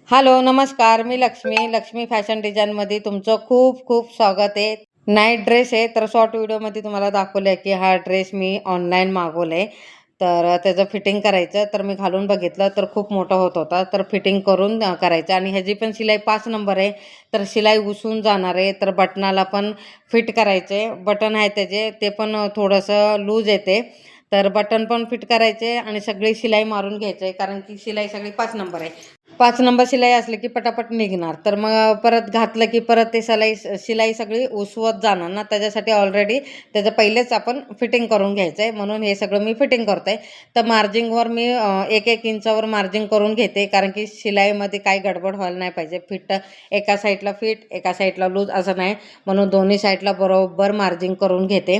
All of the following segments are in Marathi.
हॅलो, नमस्कार. मी लक्ष्मी फॅशन डिझाईनमध्ये तुमचं खूप खूप स्वागत आहे. नाईट ड्रेस आहे, तर शॉर्ट व्हिडिओमध्ये तुम्हाला दाखवलं आहे की हा ड्रेस मी ऑनलाईन मागवला आहे. तर त्याचं फिटिंग करायचं, तर मी घालून बघितलं तर खूप मोठा होत होता. तर फिटिंग करून करायचं आणि ह्याची पण शिलाई 5 नंबर आहे. तर शिलाई उसवून जाणार आहे. तर बटनाला पण फिट करायचे. बटन आहे त्याचे, ते पण थोडंसं लूज येते. तर बटन पण फिट करायचे आणि सगळी शिलाई मारून घ्यायचं आहे, कारण की शिलाई सगळी 5 नंबर आहे. 5 नंबर शिलाई असली की पटापट निघणार. तर मग परत घातलं की परत ते शिलाई सगळी उसवत जाणार ना, त्याच्यासाठी ऑलरेडी त्याचं पहिलेच आपण फिटिंग करून घ्यायचं आहे. म्हणून हे सगळं मी फिटिंग करते आहे. तर मार्जिंगवर मी 1-1 इंचावर मार्जिंग करून घेते, कारण की शिलाईमध्ये काही गडबड व्हायला नाही पाहिजे. एका साईडला फिट, एका साईडला लूज असं नाही, म्हणून दोन्ही साईडला बरोबर मार्जिंग करून घेते.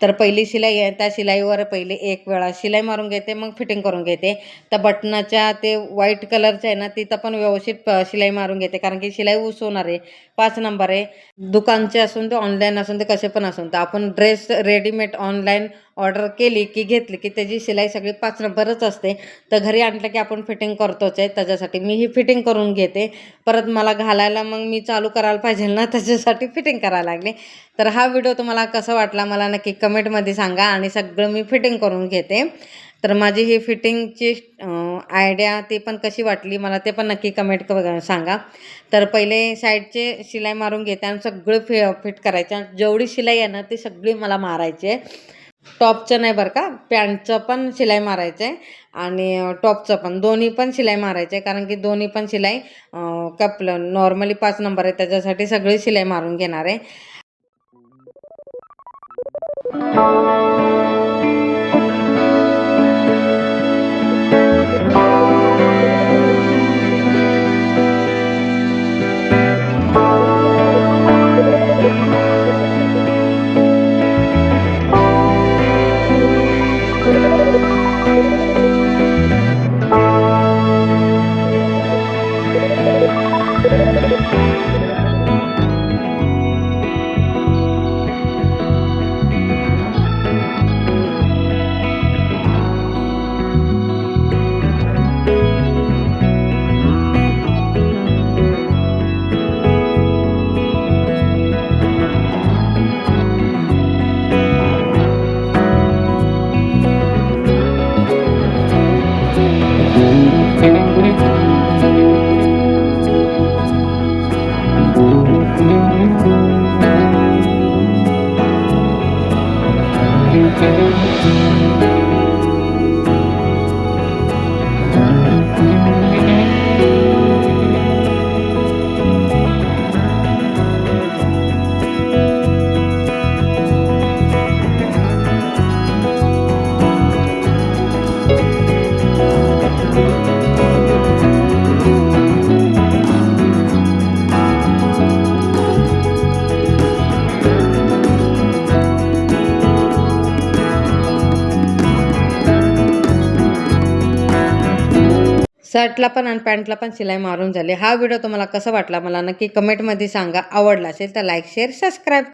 तर पहिली शिलाई आहे, त्या शिलाईवर पहिले 1 वेळा शिलाई मारून घेते, मग फिटिंग करून घेते. त्या बटनाच्या ते व्हाईट कलरचं आहे ना, तिथं पण व्यवस्थित शिलाई मारून घेते, कारण की शिलाई उसवणार आहे. 5 नंबर आहे. दुकानचे असून ते ऑनलाईन असून ते कसे पण असून तर आपण ड्रेस रेडीमेड ऑनलाईन ऑर्डर केली की घेतली की त्याची शिलाई सगळी 5 नंबरच असते. तर घरी आणलं की आपण फिटिंग करतोच आहे. त्याच्यासाठी मी ही फिटिंग करून घेते. परत मला घालायला मग मी चालू करायला पाहिजे ना, त्याच्यासाठी फिटिंग करायला लागले. तर हा व्हिडिओ तुम्हाला कसा वाटला मला नक्की कमेंटमध्ये सांगा आणि सगळं मी फिटिंग करून घेते. तर माझी ही फिटिंगची आयडिया ती पण कशी वाटली मला ते पण नक्की सांगा. तर पहिले साईडचे शिलाई मारून घेते आणि सगळं फिट करायचं. जेवढी शिलाई आहे ना ती सगळी मला मारायची आहे. टॉपचं नाही बरं का, पॅन्टचं पण शिलाई मारायचं आहे आणि टॉपचं पण, दोन्ही पण शिलाई मारायचं आहे, कारण की दोन्ही पण शिलाई कपलं नॉर्मली 5 नंबर आहे, त्याच्यासाठी सगळी शिलाई मारून घेणार आहे. शर्टला पण आणि पॅन्टला पण शिलाई मारून झाली. हा व्हिडिओ तुम्हाला कसा वाटला मला नक्की कमेंटमध्ये सांगा. आवडला असेल तर लाईक, शेअर, सबस्क्राईब